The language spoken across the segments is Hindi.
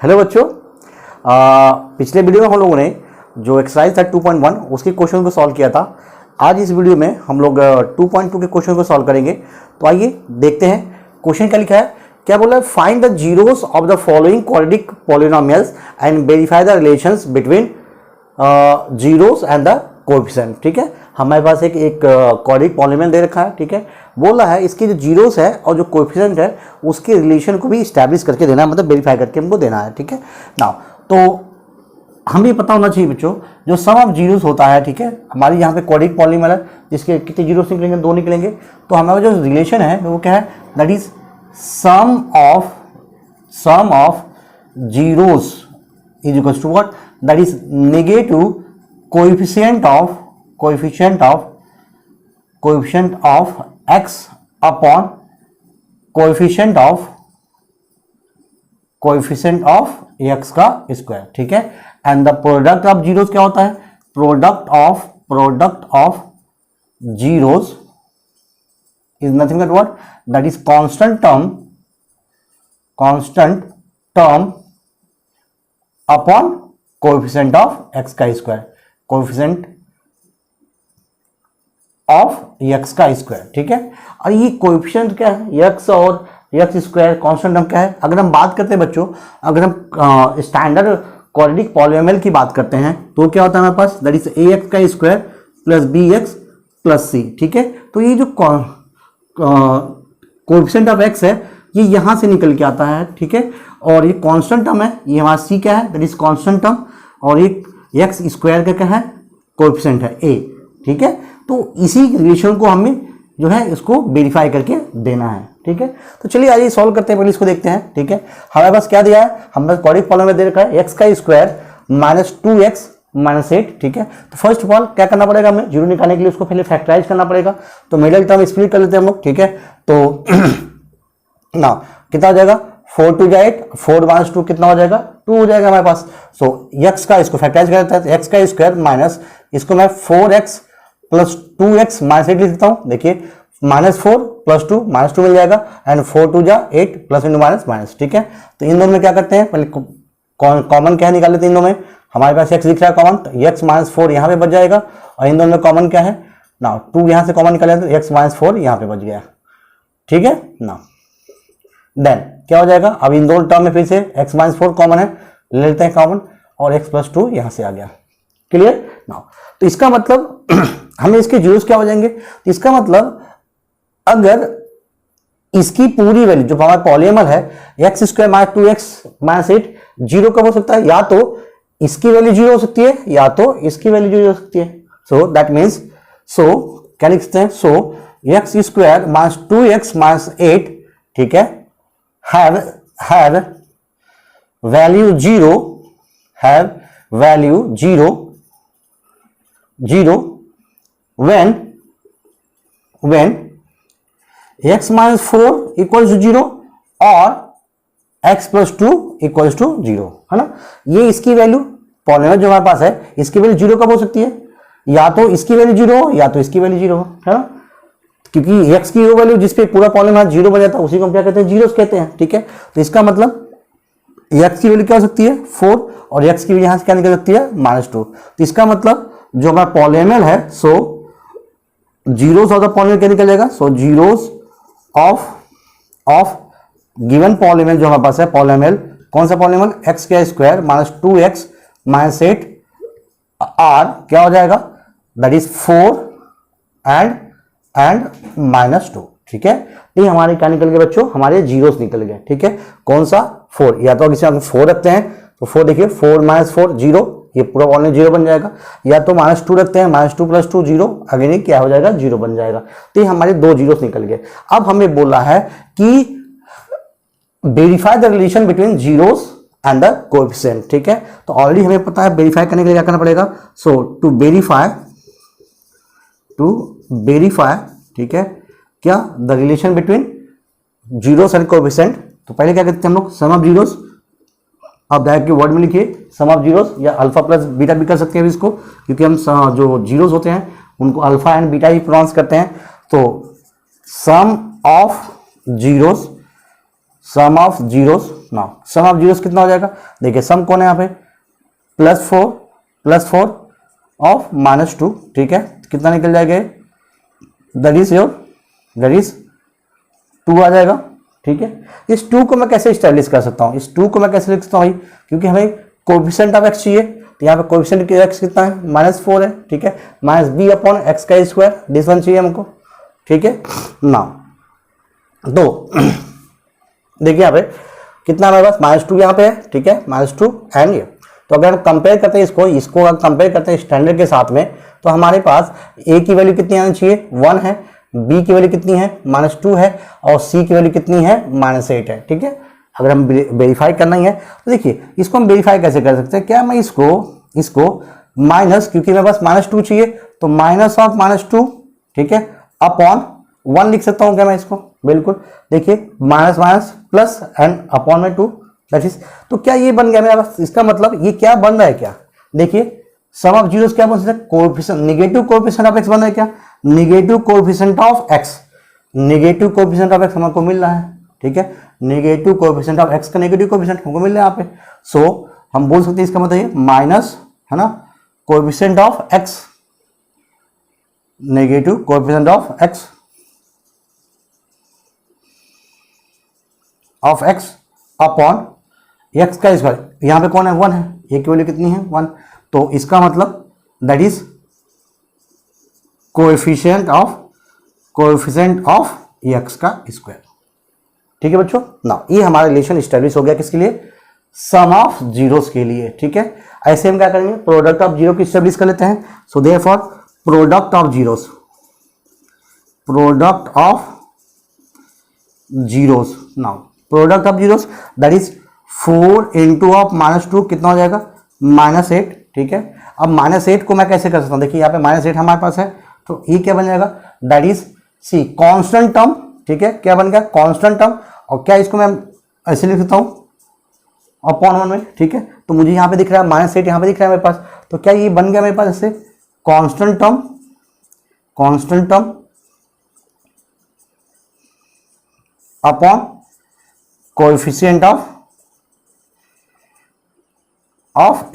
हेलो बच्चों, पिछले वीडियो में हम लोगों ने जो एक्सरसाइज था 2.1 उसके क्वेश्चन को सॉल्व किया था। आज इस वीडियो में हम लोग 2.2 के क्वेश्चन को सॉल्व करेंगे। तो आइए देखते हैं क्वेश्चन क्या लिखा है। क्या बोला है? Find the zeros of the following quadratic polynomials and verify the relations between zeros and the coefficient. ठीक है, हमारे पास एक क्वाड्रेटिक पॉलिनोमियल दे रखा है। ठीक है, बोला है इसके जो जीरोस है और जो कोएफिशिएंट है उसके रिलेशन को भी स्टैब्लिश करके देना है, मतलब वेरीफाई करके हमको देना है। ठीक है ना, तो हमें पता होना चाहिए बच्चों जो सम ऑफ जीरोस होता है। ठीक है, हमारी यहाँ पे क्वाड्रेटिक पॉलिनोमियल है जिसके कितने जीरोस निकलेंगे? 2 निकलेंगे। तो हमारा जो रिलेशन है वो क्या है? That is sum of zeros is equals to what? That is negative coefficient of x upon coefficient of x का स्क्वायर। ठीक है, and the product of zeros क्या होता है? Product of zeros is nothing but what? That is constant term upon coefficient of x का स्क्वायर, कोएफिशिएंट ऑफ x का स्क्वायर। ठीक है, और ये कोएफिशिएंट क्या है? x और x स्क्वायर कांस्टेंट टर्म क्या है? अगर हम बात करते हैं बच्चों, अगर हम स्टैंडर्ड क्वाड्रेटिक पॉलिनोमियल की बात करते हैं तो क्या होता है हमारे पास? दैट इज ax का square plus bx plus c। ठीक है, तो ये जो कोएफिशिएंट ऑफ x है ये यहां से निकल के आता है। ठीक है, और ये कांस्टेंट टर्म है, ये हमारा c क्या है? दैट इज कांस्टेंट टर्म, और ये x स्क्वायर का क्या है? कोएफिशिएंट है a। ठीक है, तो इसी रिलेशन को हमें जो है इसको वेरीफाई करके देना है। ठीक है, तो चलिए आइए सॉल्व करते हैं, पहले इसको देखते हैं। ठीक है, हमारे पास क्या दिया है? हमारे पास क्वाड्रेटिक पॉलिनोमियल दे रखा है x का स्क्वायर माइनस 2x माइनस 8। ठीक है, तो फर्स्ट ऑफ ऑल क्या करना पड़ेगा हमें? जीरो निकालने के लिए उसको पहले फैक्टराइज करना पड़ेगा। तो मिडिल टर्म स्प्लिट कर लेते हैं हम लोग। ठीक है, तो ना कितना हो जाएगा? 4 2 जा 8, 4 माइनस 2 कितना हो जाएगा? 2 हो जाएगा हमारे पास। सो x का इसको फैक्टराइज कर देते हैं, x का स्क्वायर माइनस इसको मैं 4x प्लस 2x माइनस 8 लिख देता हूं। देखिए माइनस 4 प्लस 2 माइनस 2 मिल जाएगा, एंड 4 2 जा 8 प्लस इंटू माइनस माइनस। ठीक है, तो इन दोनों में क्या करते हैं? पहले कॉमन क्या निकाल लेते हैं। इन दोनों में हमारे पास x दिख रहा है कॉमन, तो x माइनस 4 यहाँ पे बच जाएगा, और इन दोनों में कॉमन क्या है ना? 2 यहाँ से कॉमन निकाल लेते हैं, x माइनस 4 यहाँ पे बच गया। ठीक है ना, देन क्या हो जाएगा? अब इन दोनों टर्म में फिर से x माइनस 4 कॉमन है, ले लेते हैं कॉमन, और x प्लस 2 यहाँ से आ गया। क्लियर ना? तो इसका मतलब हमें इसके जीरोस क्या हो जाएंगे? तो इसका मतलब अगर इसकी पूरी वैल्यू जो हमारा पॉलिनोमियल है x square minus 2x minus 8 zero कब हो सकता है? या तो इसकी वैल्यू जीरो हो सकती है या तो इसकी वैल्यू जीरो हो सकती है। सो दैट मीन्स, सो क्या लिख सकते हैं? सो x square minus 2x minus 8, ठीक है, have value 0 when x minus 4 equals to 0 और x plus 2 equals to 0, है ना? ये इसकी वैल्यू पॉलिनोमियल जो हमारे पास है इसकी वैल्यू 0 कब हो सकती है? या तो इसकी वैल्यू 0 हो या तो इसकी वैल्यू 0 हो, है ना? क्योंकि x की वो वैल्यू जिसपे पूरा पॉलिनोमियल 0 बन जाता है उसी को हम क्या कहते हैं? जीरोस कहते हैं। ठीक है, तो इसका मतलब x की वैल्यू क्या हो सकती है? 4, और x की वैल्यू यहां से क्या निकल सकती है? -2। तो इसका मतलब जो हमारा पॉलिनोमियल है, सो जीरोस ऑफ द पॉलिनोमियल क्या निकल जाएगा? सो जीरोस ऑफ गिवन पॉलिनोमियल जो हमारे पास है, पॉलिनोमियल कौन सा पॉलिनोमियल? x का square minus 2x minus 8 r क्या हो जाएगा? That is 4 and -2। ठीक है, ये हमारे क्या निकल गए बच्चों? हमारे जीरोस निकल गए। ठीक है, कौन सा? 4। या तो अगर इसमें 4 रखते हैं तो 4 देखिए, 4 माइनस 4 0, ये पूरा पॉलिनोमियल 0 बन जाएगा। या तो -2 रखते हैं, -2 प्लस 2 0, अगेन ये क्या हो जाएगा? 0 बन जाएगा। तो ये हमारे 2 जीरोस निकल गए। अब हमें बोला है कि verify the relation between zeros and the coefficient. ठीक है, तो ऑलरेडी हमें पता है वेरीफाई करने के लिए क्या करना पड़ेगा? सो टू वेरीफाई, ठीक है, क्या? The relation between zeros and coefficient. तो पहले क्या करते हैं हम लोग? सम ऑफ जीरोस। आप डायरेक्ट के वर्ड में लिखिए सम ऑफ जीरोस, या अल्फा प्लस बीटा भी कर सकते हैं इसको, क्योंकि हम जो जीरोस होते हैं उनको अल्फा एंड बीटा ही प्रोनाउंस करते हैं। तो sum of zeros now sum of zeros कितना हो जाएगा, देखिए सम कौन है यहाँ पे, +4 ऑफ -2, ठीक है, कितना निकल जाएगा, दैट इज 2 आ जाएगा, ठीक है। इस 2 को मैं कैसे स्टैब्लिश कर सकता हूँ, इस 2 को मैं कैसे लिख सकता हूँ भाई, क्योंकि हमें कोएफिशिएंट ऑफ x चाहिए, तो यहाँ पे कोएफिशिएंट x कितना है, -4 है, ठीक है, -b/x², दिस वन चाहिए हमको, ठीक है। नाउ तो देखिए यहाँ पे कितना हमारे पास -2 यहाँ पे है, ठीक है, -2 एंड ये, तो अगर हम कंपेयर करते हैं इसको अगर कंपेयर करते हैं स्टैंडर्ड के साथ में, तो हमारे पास a की वैल्यू कितनी आनी चाहिए, 1 है, b की वैल्यू कितनी है, -2 है, और c की वैल्यू कितनी है, -8 है, ठीक है। अगर हम वेरीफाई करना ही है तो देखिए इसको हम वेरीफाई कैसे कर सकते हैं, क्या मैं इसको माइनस, क्योंकि मेरे पास -2 चाहिए, तो -2, ठीक है, अपॉन 1 लिख सकता हूँ क्या मैं इसको, बिल्कुल, देखिए माइनस प्लस एंड अपॉन में 2, दैट इज, तो क्या ये बन गया मेरा पास, इसका मतलब ये क्या बन रहा है, क्या देखिए सम ऑफ जीरोस क्या बन सकता है, coefficient, negative coefficient of x बन रहा है, क्या negative coefficient of x, negative coefficient of x हमको मिल रहा है, ठीक है, नेगेटिव कोएफिशिएंट ऑफ x का नेगेटिव कोएफिशिएंट हमको मिल रहा है यहाँ पे, सो हम बोल सकते हैं इसका मतलब ये माइनस है ना, coefficient of x, negative coefficient of x upon x का स्क्वायर, यहाँ पे कौन है, 1 है, a की वैल्यू कितनी है, 1, तो इसका मतलब that is coefficient of x का स्क्वायर, ठीक है बच्चों। ना ये हमारा रिलेशन स्टैब्लिश हो गया किसके लिए, सम ऑफ जीरोस के लिए, ठीक है। ऐसे हम क्या करेंगे, प्रोडक्ट ऑफ जीरो की स्टैब्लिश कर लेते हैं, so therefore product of zeros, now product of zeros that is 4 into of -2 कितना हो जाएगा, -8, ठीक है। अब -8 को मैं कैसे कर सकता हूँ, देखिए यहाँ पे -8 हमारे पास है, तो ये क्या बन जाएगा, that is c constant term, ठीक है, क्या बन गया, कांस्टेंट टर्म, और क्या इसको मैं ऐसे लिख सकता हूँ अपॉन 1 में, ठीक है, तो मुझे यहाँ पे दिख रहा है -8, यहाँ पे दिख रहा है मेरे पास, तो क्या ये बन गया मेरे पास ऐसे constant term upon coefficient of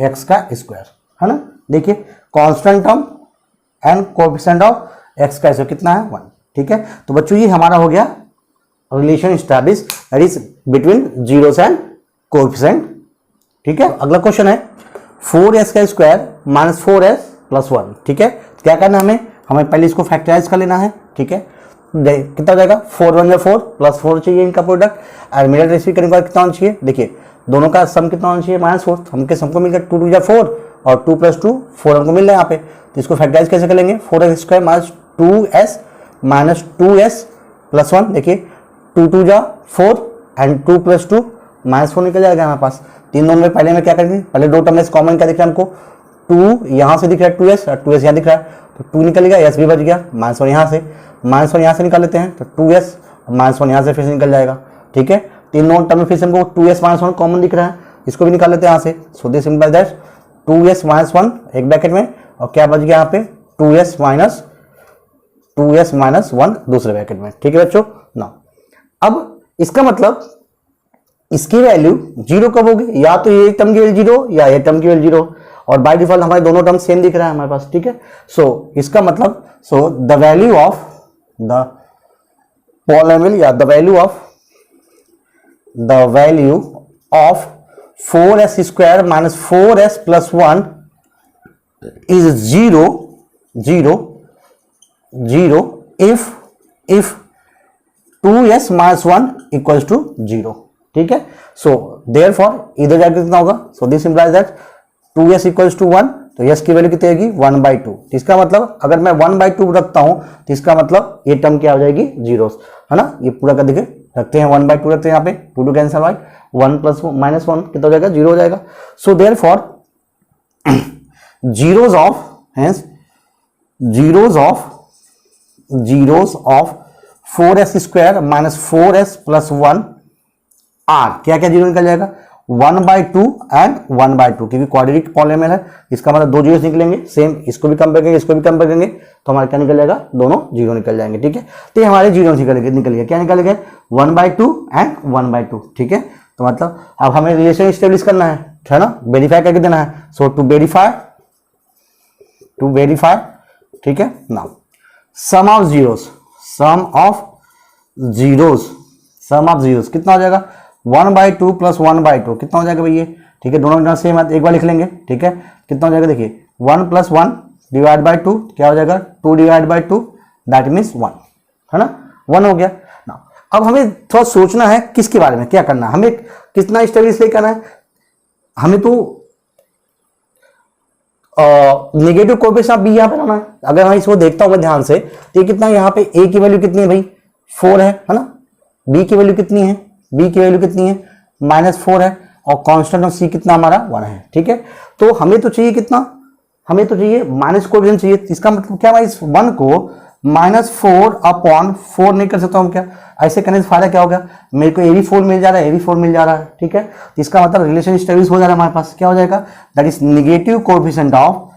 x का स्क्वायर, है ना, देखिए constant term and coefficient of x का स्क्वायर कितना है, 1, ठीक है। तो बच्चों ये हमारा हो गया relation establish, that is between zeros and coefficient, ठीक है। अगला क्वेश्चन है 4s का स्क्वायर -4s + 1, ठीक है। क्या करना है हमें पहले इसको फैक्टराइज कर लेना है, ठीक है, कितना हो जाएगा, 4 1 4 + 4 चाहिए इनका प्रोडक्ट, और मिडिल रेसिपी करने के बाद कितना होना चाहिए, देखिए दोनों का सम कितना होना चाहिए, -4, हमके सबको मिलकर 2 2 4 और 2 + 2 4 हमको मिल रहा है यहाँ पे, तो इसको फैक्टराइज कैसे कर लेंगे, 4s स्क्वायर -2s + 1, देखिए 2 2 4 एंड 2 + 2 -4 निकल जाएगा हमारे पास, तीन दोनों में पहले में क्या करेंगे, पहले दो टर्म में कॉमन क्या दिख रहा है हमको, 2 यहाँ से दिख रहा है 2s और 2s यहाँ दिख रहा है, तो 2 निकल गया, s भी बच गया, -1 यहाँ से, -1 यहाँ से निकाल लेते हैं, तो 2s -1 यहाँ से फिर से निकल जाएगा, ठीक है। तीनों टर्म में फिर से हमको 2s - 1 कॉमन दिख रहा है, इसको भी निकाल लेते हैं यहाँ से, so this simple that 2s - 1 एक ब्रैकेट में, और क्या बच गया यहाँ पे 2s - 1 दूसरे ब्रैकेट में, ठीक है बच्चों। ना अब इसका मतलब इसकी वैल्यू 0 कब होगी, या तो ये टर्म की वैल्यू 0 या ये टर्म की वैल्यू 0, और बाय डिफॉल्ट हमारे दोनों टर्म सेम दिख रहा है हमारे पास, ठीक है। सो इसका मतलब the value of the polynomial या the value of 4s square -4s + 1 is 0 if 2s - 1 equals to 0, ठीक है। सो देयरफॉर इधर जाकर कितना होगा, so this implies that 2s equals to 1, तो s की वैल्यू कितनी आएगी 1/2, इसका मतलब अगर मैं 1/2 रखता हूं तो इसका मतलब ये टर्म क्या हो जाएगी, जीरोस, है ना, ये पूरा कर देखिए रखते हैं 1/2 रखते हैं यहाँ पे, 2 2 कैंसिल बाय 1 + -1 कितना हो जाएगा, 0 हो जाएगा। So therefore zeros of 4s square -4s + 1 are क्या क्या जीरो निकल जाएगा, 1/2 एंड 1/2, क्योंकि क्वाड्रेटिक पॉलिनोमियल है, इसका मतलब दो जीरोस निकलेंगे, सेम इसको भी कंपेयर करेंगे इसको भी कंपेयर करेंगे, तो हमारा क्या निकल जाएगा, दोनों जीरो निकल जाएंगे, ठीक है। तो ये हमारे जीरो निकल गए, क्या निकल गए 1/2 एंड 1/2, ठीक है। तो मतलब अब हमें रिलेशन स्टेब्लिश करना है ना, वेरीफाई करके देना है। सो टू वेरीफाई, ठीक है। नाउ सम ऑफ जीरोस कितना हो जाएगा, 1/2 + 1/2 कितना हो जाएगा भैया, ठीक है। दोनों सेम है, एक बार लिख लेंगे, ठीक है। कितना हो जाएगा देखिए, 1 + 1 / 2 क्या हो जाएगा, 2 / 2 दैट मीन्स 1, है ना, 1 हो गया ना। अब हमें थोड़ा सोचना है किसके बारे में, क्या करना है, हमें कितना स्टेब्लिश लेकर आना है। हमें तो नेगेटिव कोएफिशिएंट भी यहाँ पे लाना है। अगर मैं इसको देखता हूं मैं ध्यान से, तो ये कितना, यहाँ पे ए की वैल्यू कितनी है भाई, 4 है ना। बी की वैल्यू कितनी है, -4 है, और कांस्टेंट ऑफ सी कितना हमारा 1 है, ठीक है। तो हमें तो चाहिए कितना, हमें तो चाहिए माइनस कोएफिशिएंट चाहिए। इसका मतलब क्या, मैं इस 1 को -4/4 नहीं कर सकता हूं क्या, ऐसे करने से फायदा क्या होगा, मेरे को ए भी 4 मिल जा रहा है, ए भी 4 मिल जा रहा है, ठीक है। तो इसका मतलब रिलेशन स्टेब्लिश हो जा रहा है हमारे पास, क्या हो जाएगा, that is negative coefficient of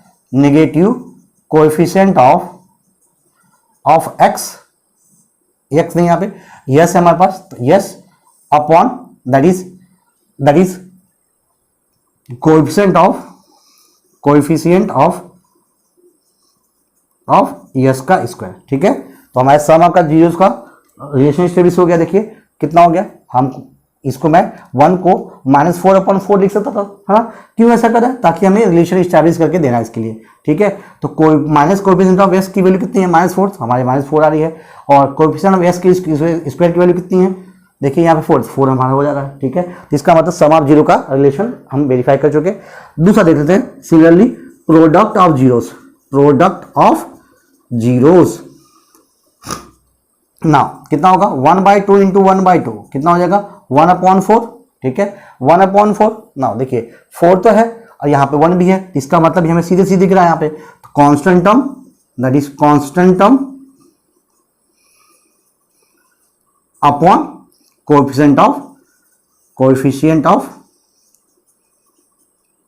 x नहीं, यहाँ पे यस है हमारे पास, तो yes upon that is coefficient of yes का स्क्वायर, ठीक है। तो हमारे सम आपका जीरोस का रिलेशन स्टेब्लिश हो गया। देखिए कितना हो गया, हम इसको मैं 1 को -4/4 लिख सकता था, है ना। क्यों ऐसा करा, ताकि हमें रिलेशन स्टैब्लिश करके देना है इसके लिए, ठीक है। तो कोई माइनस कोएफिशिएंट ऑफ एस की वैल्यू कितनी है, -4, हमारे -4 आ रही है, और कोएफिशिएंट ऑफ एस की स्क्वायर की वैल्यू कितनी है, देखिए यहाँ पे 4 हमारा हो जा रहा है, ठीक है। तो इसका मतलब सम ऑफ जीरो का रिलेशन हम वेरीफाई कर चुके। दूसरा देख लेते हैं, सिमिलरली प्रोडक्ट ऑफ जीरोस ना कितना होगा, 1/2 × 1/2 कितना हो जाएगा, 1/4, ठीक है। 1/4 ना देखिए 4 तो है और यहाँ पे 1 भी है, इसका मतलब हमें सीधे सीधे दिख रहा है यहाँ पे। तो constant term, that is constant term upon coefficient of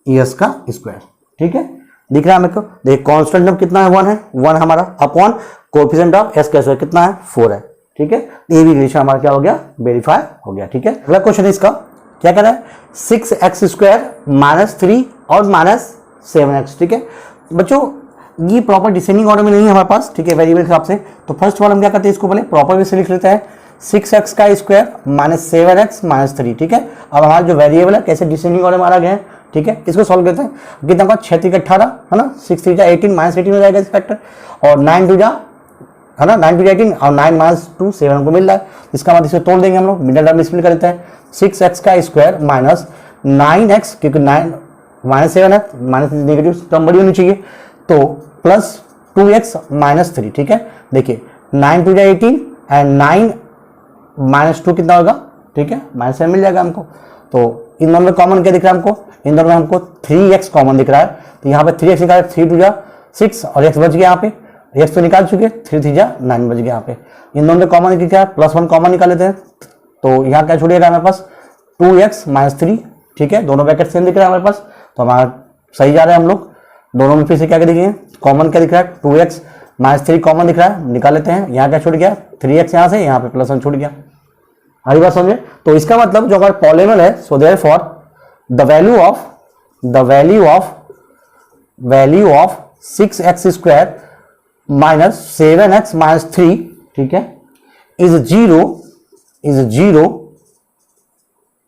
S का स्क्वायर, ठीक है। दिख रहा है मेरे को, देखिए कांस्टेंट टर्म कितना है, 1 है, 1 हमारा अपॉन कोएफिशिएंट ऑफ एस का स्क्वायर कितना है, 4 है, ठीक है। ये भी रिलेशन हमारा क्या हो गया, वेरीफाई हो गया, ठीक है। अगला क्वेश्चन है इसका, क्या कह रहा है, 6x² -3 और -7x, ठीक है। बच्चों ये प्रॉपर डिसेंडिंग ऑर्डर में नहीं है हमारे पास, ठीक है, वेरिएबल के हिसाब से। तो फर्स्ट वाला हम क्या करते हैं, इसको पहले प्रॉपर वे से लिख लेते हैं, 6x² -7x -3, ठीक है। अब हमारा जो वेरिएबल है कैसे डिसेंडिंग ऑर्डर में आ गया है, ठीक है। इसको सॉल्व करते हैं, कितना होगा, 6 × 3 = 18 है ना, 6 × 3 = 18 -18 हो जाएगा इस फैक्टर, और 9 × 2 है ना, 9 × 2 = 18 और 9 - 2 7 को मिल रहा है। इसका मतलब इसको तोड़ देंगे हम लोग, मिडिल टर्म में स्प्लिट कर देते हैं, 6x² माइनस 9x, क्योंकि 9 -7 है, माइनस नेगेटिव टर्म बड़ी होनी चाहिए, तो प्लस 2x -3, ठीक है। देखिए 9 × 2 = 18 एंड 9 - 2 कितना होगा, ठीक है, -7 मिल जाएगा हमको। तो इन दोनों में कॉमन क्या दिख रहा है हमको, इन दोनों में हमको 3x कॉमन दिख रहा है, तो यहाँ पे 3x निकाले, 3 × 2 = 6 और x बच गया, यहाँ पे x तो निकाल चुके, 3 × 3 = 9 बच गया यहाँ पे। इन दोनों में कॉमन क्या है, +1 कॉमन निकाल लेते हैं, तो यहाँ क्या छूटेगा हमारे पास, 2x -3, ठीक है। दोनों ब्रैकेट सेम दिख रहा है हमारे पास, तो हमारा सही जा रहा है हम लोग। दोनों में फिर से क्या दिखेंगे, कॉमन क्या दिख रहा है, 2x -3 कॉमन दिख रहा है, निकाल लेते हैं। यहाँ क्या छूट गया, 3x यहाँ से, यहाँ पे +1 छूट गया, हरी बात समझे। तो इसका मतलब जो हमारा पॉलीनोमियल है, so therefore the value of 6x² -7x -3, ठीक है, इज जीरो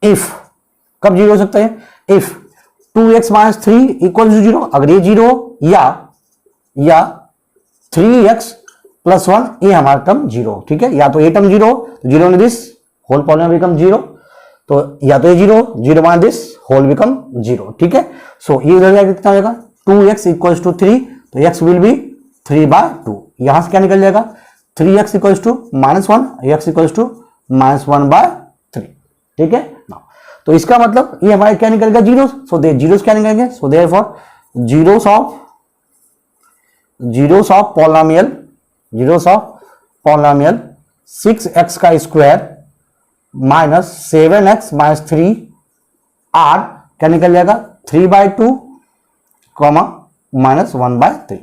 इफ, कब जीरो हो सकता है, इफ 2x -3 = 0, अगर ये जीरो या 3x + 1 ये हमारा टर्म जीरो, ठीक है। या तो ये term zero, zero in this whole polynomial become zero, तो या तो ये जीरो मान दिस होल बिकम जीरो, ठीक है। सो ये उधर कितना हो जाएगा, 2x = 3, तो x विल बी 3/2, यहां से क्या निकल जाएगा, 3x = -1, x = -1/3, ठीक है ना। तो इसका मतलब ये हमारे क्या निकलेगा, जीरो, सो दे जीरोस क्या निकलेंगे, so therefore zeros of polynomial 6x² -7x -3 are क्या निकल जाएगा, 3/2, -1/3,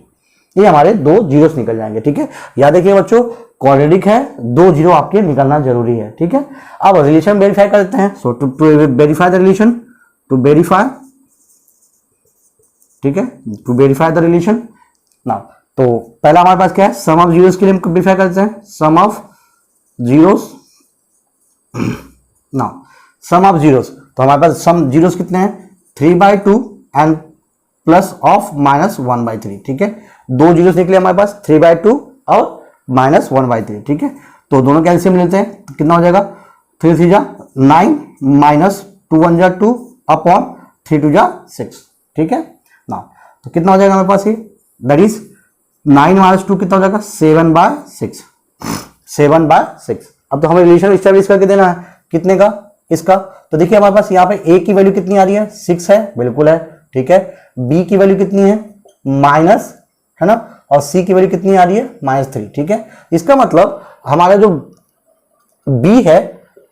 ये हमारे दो जीरोस निकल जाएंगे, ठीक है। याद रखिए बच्चों, क्वाड्रेटिक है, 2 जीरो आपके निकलना जरूरी है, ठीक है। अब रिलेशन वेरीफाई करते हैं। So to verify the relation, to verify, ठीक है, to verify the relation now. तो पहला हमारे पास क्या है, सम ऑफ जीरोस के लिए हम वेरीफाई करते हैं, sum of zeros now, sum of zeros. तो हमारे पास सम जीरोस कितने हैं, 3/2 एंड प्लस ऑफ -1/3, ठीक है। 2 जीरोस निकले हमारे पास, 3/2 और -1/3, ठीक है। तो दोनों का एलसीएम लेते हैं, तो कितना हो जाएगा, 3 3 जा 9 -2 1 जा 2 अपॉन 3 2 जा 6, ठीक है ना। तो कितना हो जाएगा हमारे पास ये, दैट इज 9 - 2 कितना हो जाएगा, 7/6, 7/6। अब तो हमें रिलेशन स्टैब्लिश करके देना है कितने का, इसका। तो देखिए हमारे पास यहाँ पे a की वैल्यू कितनी आ रही है, 6 है, बिल्कुल है, ठीक है। b की वैल्यू कितनी है, माइनस, है ना, और c की वैल्यू कितनी आ रही है, -3, ठीक है। इसका मतलब हमारा जो b है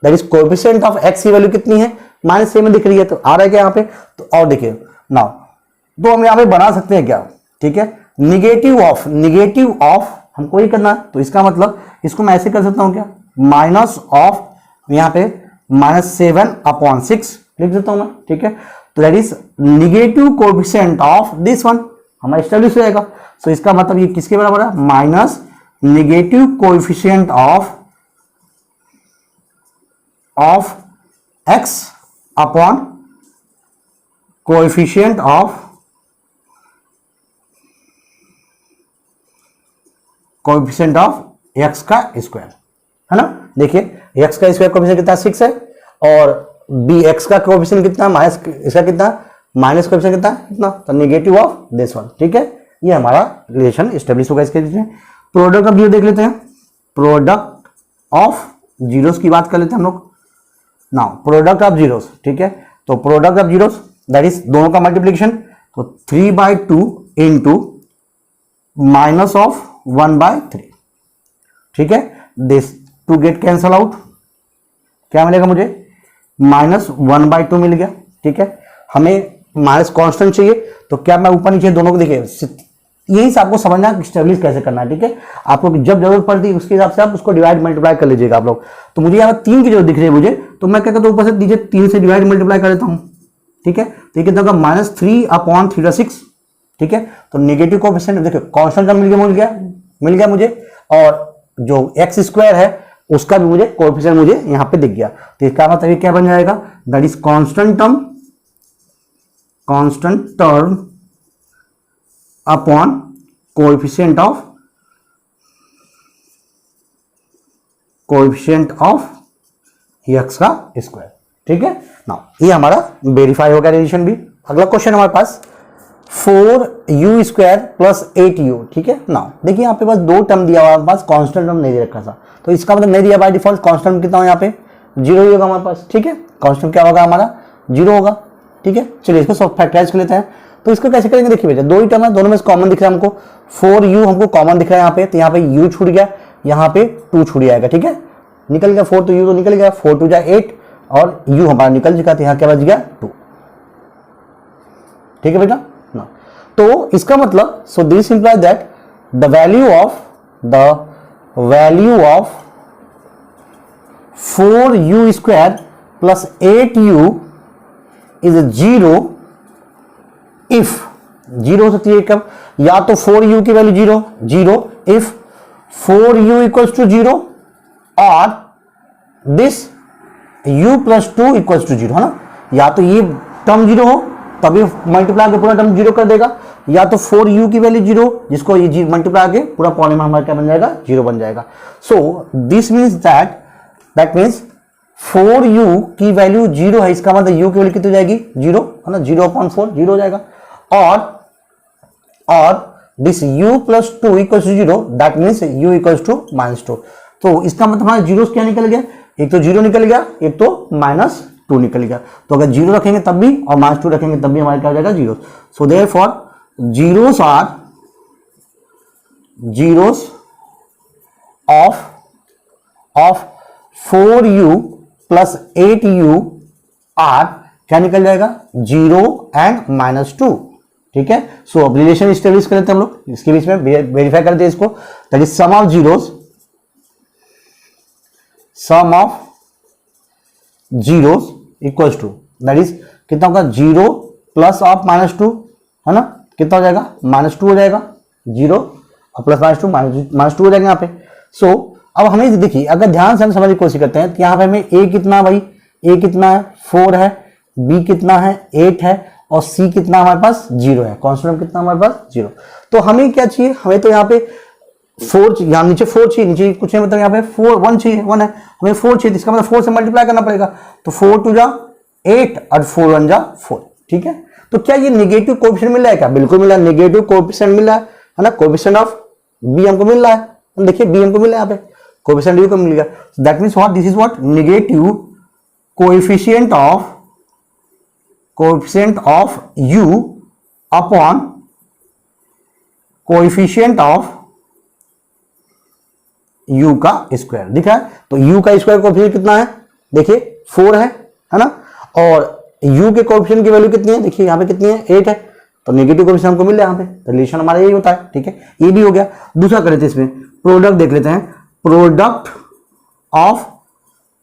that is coefficient of x की वैल्यू कितनी है, -7 दिख रही है, तो आ रहा है क्या यहाँ पे। तो और देखिए नाउ, तो हम यहाँ पे बना सकते हैं क्या, ठीक है, निगेटिव ऑफ हमको ही करना है। तो इसका मतलब इसको मैं ऐसे कर सकता हूँ क्या, माइनस ऑफ, यहाँ पे -7/6 लिख देता हूं मैं, ठीक है। तो that is negative coefficient of this one, हमारा एस्टेब्लिश हो जाएगा। सो इसका मतलब ये किसके बराबर है, minus negative coefficient of x upon coefficient of x का स्क्वायर, है ना। देखिए x का स्क्वायर कोएफिशिएंट कितना, 6 है, और bx का कोएफिशिएंट कितना, माइनस इसका कितना, माइनस कोएफिशिएंट कितना, तो नेगेटिव ऑफ दिस वन, ठीक है। ये हमारा रिलेशन एस्टेब्लिश होगा इसके बीच में। प्रोडक्ट ऑफ जीरो देख लेते हैं, प्रोडक्ट ऑफ जीरोस की बात कर लेते हैं हम लोग नाउ, प्रोडक्ट ऑफ जीरोस, ठीक है। तो product of zeros that is दोनों का मल्टीप्लिकेशन, तो 3/2 इंटू माइनस ऑफ 1/3, ठीक है। This to get cancel out, क्या मिलेगा मुझे, -1/2 मिल गया, ठीक है। हमें माइनस कांस्टेंट चाहिए, तो क्या मैं ऊपर नीचे दोनों को देखिए, यही से आपको समझना है स्टेबलिश कैसे करना है, ठीक है। आपको जब जरूरत पड़ती है उसके हिसाब से आप उसको डिवाइड मल्टीप्लाई कर लीजिएगा आप लोग। तो मुझे यहाँ 3 की जरूरत दिख रही है मुझे, तो मैं क्या करता हूँ, ऊपर से दीजिए 3 से डिवाइड मल्टीप्लाई कर देता हूँ, ठीक है। तो ये कितना होगा, -3/3/6, ठीक है। तो नेगेटिव कोएफिशिएंट देखिए कांस्टेंट का मिल गया मुझे, और जो x स्क्वायर है उसका भी मुझे कोएफिशिएंट मुझे यहाँ पे दिख गया। तो इसका मतलब क्या बन जाएगा, that is constant term upon coefficient of x का स्क्वायर, ठीक है ना। ये हमारा वेरीफाई हो गया रिलेशन भी। अगला क्वेश्चन हमारे पास 4u स्क्वायर प्लस 8u, ठीक है ना। देखिए यहाँ पे बस 2 टर्म दिया हुआ है, पास कांस्टेंट टर्म नहीं दे रखा था, तो इसका मतलब नहीं दिया बाय डिफॉल्ट। कांस्टेंट कितना हो यहाँ पे 0 ही होगा हमारे पास, ठीक है। कांस्टेंट क्या होगा हमारा 0 होगा, ठीक है। चलिए इसको सब फैक्टराइज कर लेते हैं। तो इसको कैसे करेंगे, देखिए बेटा 2 ही टर्म है, दोनों में कॉमन दिख रहा है हमको, 4u हमको कॉमन दिख रहा है यहाँ पे, तो यहाँ पे u छूट गया, यहाँ पे 2 छूट जाएगा, ठीक है। निकल गया 4, तो u तो निकल गया, 4 2 जा 8 और u हमारा निकल चुका, तो यहाँ क्या बच गया 2, ठीक है बेटा ना। तो इसका मतलब so this implies that the value of 4u square plus 8u is 0 if 0 हो सकती है कब, या तो 4u की value 0 if 4u equals to 0 और this u plus 2 equals to 0, है ना। या तो ये टर्म 0 हो तभी मल्टीप्लाई के पूरा टर्म 0 कर देगा, या तो 4u की वैल्यू 0 जिसको ये मल्टीप्लाई के पूरा पॉलीनॉमियल हमारा क्या बन जाएगा 0 बन जाएगा। So this means that means 4u की वैल्यू 0 है, इसका मतलब u की वैल्यू कितनी हो जाएगी 0, है ना, 0/4 0 हो जाएगा। और this u plus 2 equals to 0 that means u equals to -2। तो इसका मतलब हमारा जीरोस क्या निकल गया, एक तो 0 निकल गया, एक तो -2 निकल गया। तो अगर 0 रखेंगे तब भी और -2 रखेंगे तब भी हमारे क्या हो जाएगा 0। So therefore zeros of 4u plus 8u are क्या निकल जाएगा 0 एंड -2, ठीक है। सो अब रिलेशन स्टेब्लिश कर लेते हैं हम लोग, इसके बीच में वेरीफाई करते हैं इसको, that is sum of zeros sum of zeros equals to, that is कितना होगा, 0 प्लस ऑफ -2, है ना, कितना हो जाएगा, -2 हो जाएगा, 0 और प्लस -2 -2 हो जाएगा यहाँ पे। सो अब हमें देखिए, अगर ध्यान से हम समझने की कोशिश करते हैं तो यहाँ पे हमें a कितना भाई, a कितना है 4 है, b कितना है 8 है, और c कितना हमारे पास 0 है, कांस्टेंट कितना हमारे पास 0। तो हमें क्या चाहिए, हमें तो यहाँ पे 4, यहाँ नीचे 4 चाहिए, नीचे कुछ नहीं, मतलब यहाँ पे 1 चाहिए, 1 है, हमें 4 चाहिए, इसका मतलब 4 से मल्टीप्लाई करना पड़ेगा। तो 4 2 जा 8 और 4 1 जा 4, ठीक है। तो क्या ये नेगेटिव कोएफिशिएंट मिल रहा है क्या, बिल्कुल मिल रहा है, नेगेटिव कोएफिशिएंट मिल रहा है ना, कोएफिशिएंट ऑफ b हमको मिल रहा है, हम देखिए b हमको मिल रहा है यहाँ पे, कोएफिशिएंट b को मिल गया। That means what, this is what, negative coefficient of u upon coefficient of u का स्क्वायर, दिख रहा है। तो u का स्क्वायर कोएफिशिएंट कितना है, देखिए 4 है ना, और u के कोएफिशिएंट की वैल्यू कितनी है, देखिए यहाँ पे कितनी है, 8 है, तो नेगेटिव कोएफिशिएंट हमको मिल रहा है यहाँ पे, तो रिलेशन हमारा यही होता है, ठीक है। ये भी हो गया। दूसरा कर लेते हैं, इसमें प्रोडक्ट देख लेते हैं, product of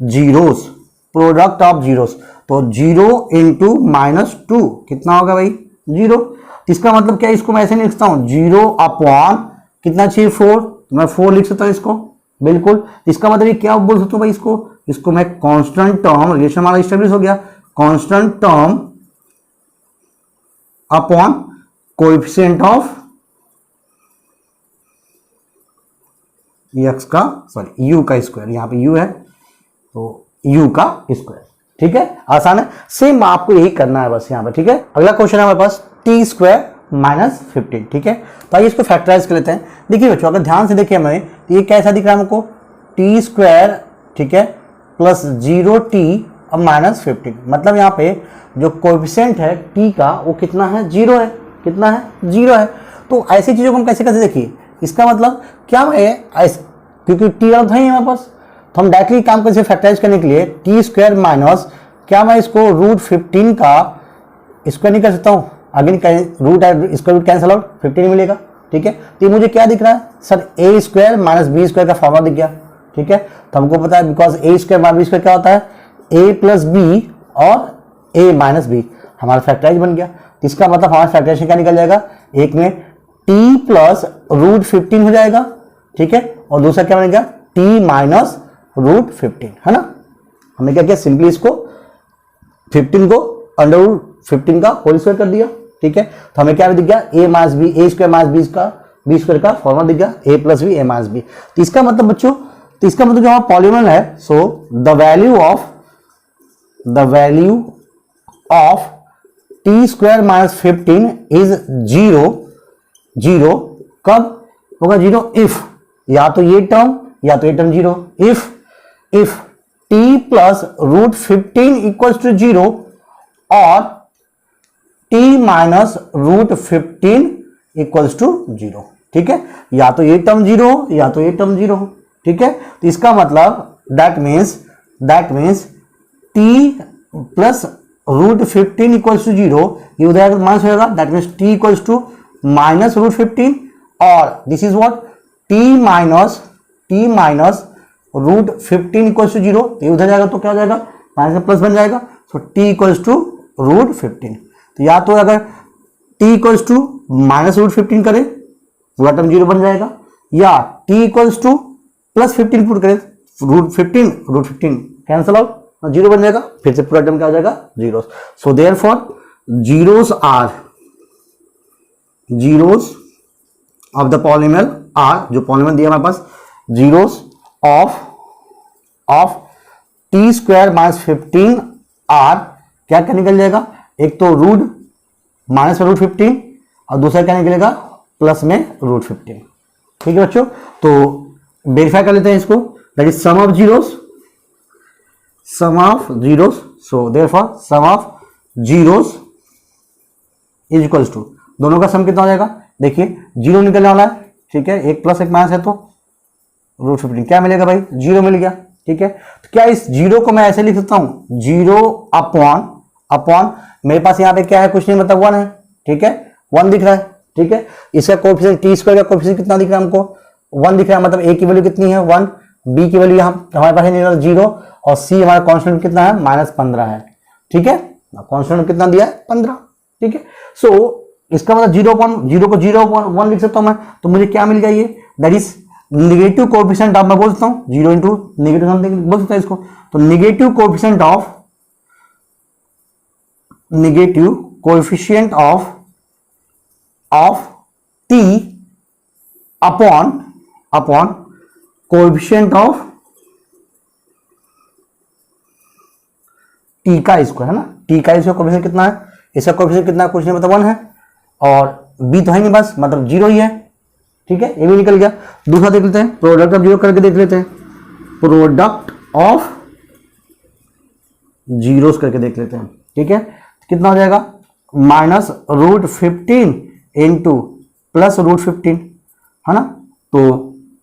zeros, product of zeros, तो 0 इंटू -2 कितना होगा भाई, 0। इसका मतलब क्या है, इसको मैं ऐसे नहीं लिखता हूं, 0 अपॉन कितना चाहिए 4, तो मैं 4 लिख सकता हूं इसको, बिल्कुल। इसका मतलब ये क्या बोल सकता हूं भाई, इसको मैं कांस्टेंट टर्म, रिलेशन हमारा एस्टेब्लिश हो गया, constant term upon coefficient of x का, सॉरी यू का स्क्वायर, यहाँ पे यू है तो यू का स्क्वायर, ठीक है, आसान है। सेम आपको यही करना है बस यहाँ पे, ठीक है। अगला क्वेश्चन है हमारे पास टी स्क्वायर -15, ठीक है। तो आइए इसको फैक्टराइज कर लेते हैं। देखिए बच्चों, अगर ध्यान से देखिए हमें, तो ये कैसा दिख रहा है हमको, टी स्क्वायर, ठीक है, प्लस 0t और -15, मतलब यहाँ पे जो कोएफिशिएंट है टी का वो कितना है, 0 है, कितना है, 0 है। तो ऐसी चीजों को हम कैसे कैसे देखिए, इसका मतलब क्या है, क्योंकि टी वाला था ही हमारे पास, तो हम डायरेक्टली काम कैसे फैक्टराइज करने के लिए टी स्क्वायर माइनस, क्या मैं इसको √15 का स्क्वायर नहीं कर सकता हूँ, आगे रूट है, स्क्वायर रूट कैंसिल आउट, 15 मिलेगा, ठीक है। तो मुझे क्या दिख रहा है sir, a square minus b square का फॉर्मूला दिख गया, ठीक है। तो हमको पता है because a square minus b square क्या होता है, a प्लस बी और a माइनस बी, हमारा फैक्टराइज बन गया। तो इसका मतलब हमारा फैक्टराइजेशन क्या निकल जाएगा, एक में t प्लस √15 हो जाएगा, ठीक है, और दूसरा क्या बनेगा t माइनस √15, है ना। हमने क्या किया, सिंपली इसको 15 को √15 का होल स्क्वायर कर दिया, ठीक है। तो हमें क्या दिख गया, a minus b, a square minus b square का फॉर्मूला दिख गया, a plus b, a minus b. तो इसका मतलब बच्चों, तो इसका मतलब जो हमारा पॉलीनोमियल है, so the value of T square -15 is 0 कब होगा, 0 इफ या तो ये term 0, if t plus √15 equals to 0 और t माइनस √15 इक्वल्स टू 0, ठीक है। या तो ये टर्म 0 या तो ये टर्म 0, ठीक है। तो इसका मतलब that means t plus √15 equals to 0, ये उधर माइनस होगा, that means t equals to minus √15, और this is what t minus √15 equals to 0, ये उधर जाएगा तो क्या हो जाएगा, माइनस में प्लस बन जाएगा, सो t इक्वल्स टू √15। तो या तो अगर t इक्वल्स टू माइनस √15 करें पूरा टर्म 0 बन जाएगा, या t equals two plus 15 put करें, √15 कैंसिल आउट, 0 बन जाएगा, फिर से पूरा टर्म क्या हो जाएगा, 0। So therefore zeros of the polynomial are, जो पॉलीनोमियल दिया हमारे पास, zeros of T square -15 are, क्या क्या निकल जाएगा, एक तो रूट माइनस में √15 और दूसरा क्या निकलेगा, प्लस में √15, ठीक है बच्चों। तो वेरीफाई कर लेते हैं इसको, that is sum of zeros, so therefore sum of zeros is equals to, दोनों का सम कितना हो जाएगा, देखिए 0 निकलने वाला है, ठीक है, एक प्लस एक माइनस है तो √15 क्या मिलेगा भाई, 0 मिल गया, ठीक है। तो क्या इस 0 को मैं ऐसे लिख सकता हूं, 0 अपॉन मेरे पास यहाँ पे क्या है, कुछ नहीं, मतलब 1 है, ठीक है, 1 दिख रहा है, ठीक है। इसका कोएफिशिएंट टी स्क्वायर का कोएफिशिएंट कितना दिख रहा है हमको, 1 दिख रहा है, मतलब a की वैल्यू कितनी है, 1, बी की वैल्यू यहाँ हमारे पास है 0 और सी हमारा कॉन्स्टेंट कितना है -15 है, ठीक है। कॉन्स्टेंट कितना दिया है 15, ठीक है। सो इसका मतलब 0 को 0.1 लिख सकता हूं मैं, तो मुझे क्या मिल गया ये, that is negative coefficient of, मैं बोल सकता हूँ 0 इंटू निगेटिव समथिंग बोल सकता है इसको, तो negative coefficient of t upon coefficient of T का स्क्वायर, है ना। टी का स्क्वायर कोएफिशिएंट कितना है, इसका कोएफिशिएंट कितना है, कुछ नहीं मतलब 1 है, और बी तो है नहीं बस, मतलब 0 ही है, ठीक है। ये भी निकल गया। दूसरा देख लेते हैं, प्रोडक्ट ऑफ जीरो करके देख लेते हैं, प्रोडक्ट ऑफ जीरोस करके देख लेते हैं, ठीक है। कितना हो जाएगा, -√15 इंटू +√15, है ना। तो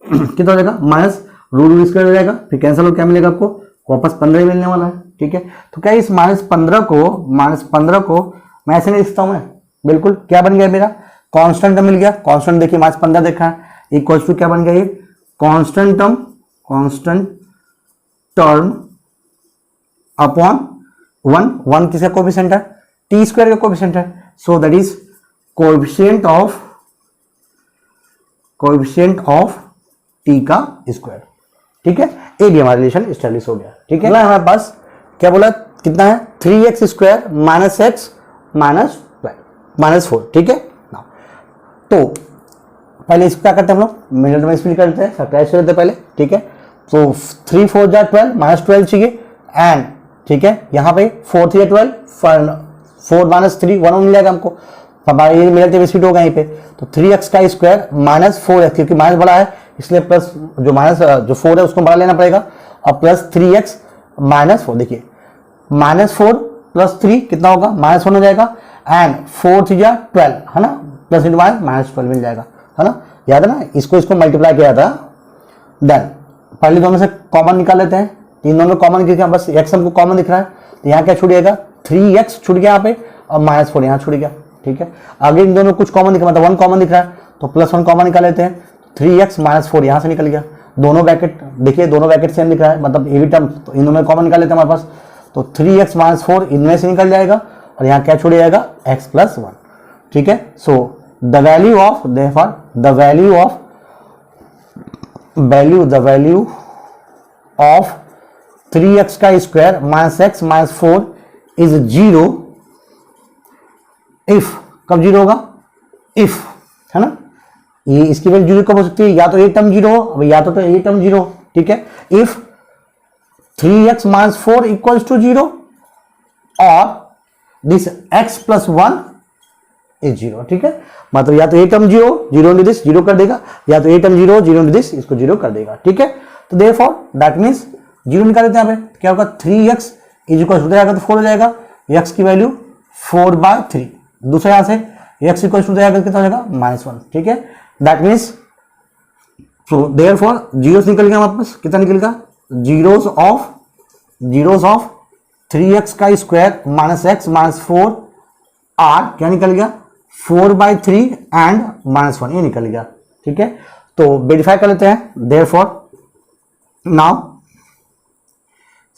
कितना हो जाएगा, -√² हो जाएगा, फिर कैंसिल हो, क्या मिलेगा आपको, वापस 15 ही मिलने वाला है, ठीक है। तो क्या इस -15 को मैं ऐसे नहीं लिखता हूं, मैं बिल्कुल क्या बन गया मेरा, कांस्टेंट मिल गया। कांस्टेंट देखिए -15 देखा है, इक्वल्स टू क्या बन गया ये, कांस्टेंट टर्म अपॉन 1 किसका कोएफिशिएंट है, टी स्क्वायर का कोएफिशिएंट है, so that is coefficient of T का स्क्वायर, ठीक है। ये भी हमारा रिलेशन एस्टैब्लिश हो गया, ठीक है। हमारे पास क्या बोला, कितना है, 3x² - x -4, ठीक है। तो पहले इसको क्या करते हैं हम लोग, मिनट में स्प्लिट करते हैं, सब्ट्रैक्ट करते हैं पहले, ठीक है। तो 3 4 जा 12, -12 चाहिए, एंड ठीक है, यहाँ पे 4 3 12, 4 -3 1 मिल जाएगा हमको, हमारा ये मिनट में स्प्लिट होगा यहीं पे। तो 3x का स्क्वायर -4x, क्योंकि माइनस बड़ा है इसलिए प्लस जो 4 है उसको बड़ा लेना पड़ेगा, और प्लस 3x -4, देखिए -4 + 3 कितना होगा, -1 हो जाएगा, एंड 4 3 जा 12, है ना, प्लस इंटू -12 मिल जाएगा, है ना। याद है ना, इसको मल्टीप्लाई किया था। देन पहले दोनों से कॉमन निकाल लेते हैं, इन दोनों कॉमन किया, बस x हमको कॉमन दिख रहा है, तो यहाँ क्या छूट जाएगा, 3x छूट गया यहाँ पे, और -4 यहाँ छूट गया, ठीक है। आगे इन दोनों कुछ कॉमन दिख रहा है, मतलब 1 कॉमन दिख रहा है, तो +1 कॉमन निकाल लेते हैं, 3x -4 यहाँ से निकल गया, दोनों ब्रैकेट देखिए, दोनों ब्रैकेट सेम दिख रहा है, मतलब ये भी टर्म, तो इन दोनों कॉमन निकाल लेते हैं हमारे पास, तो 3x -4 इनमें से निकल जाएगा, और यहाँ क्या छूट जाएगा, x + 1, ठीक है। So the value of 3x का स्क्वायर -x -4 इज 0 इफ, कब 0 होगा, इफ, है ना। ये इसकी वैल्यू 0 कब हो सकती है, या तो ये टर्म 0 हो, या तो ये टर्म 0, ठीक है। इफ 3x -4 इक्वल्स टू 0 और दिस x + 1 इज 0, ठीक है। मतलब या तो ये टर्म 0 इंटू दिस 0 कर देगा, या तो ये टर्म 0 इंटू दिस इसको 0 कर देगा, ठीक है। तो देयरफॉर दैट मींस 0 निकाल देते हैं यहाँ पे, क्या होगा, 3x इक्वल हो जाएगा तो 4 हो जाएगा, x की वैल्यू 4/3, दूसरा यहाँ से x इक्वल टू जाएगा कितना हो जाएगा, -1, ठीक है। That means so therefore zeros निकल गया हमारे पास, कितना निकलेगा, जीरोस ऑफ 3x का स्क्वायर -x -4 आर क्या निकल गया, 4/3 एंड -1, ये निकल गया, ठीक है। तो वेरीफाई कर लेते हैं, therefore now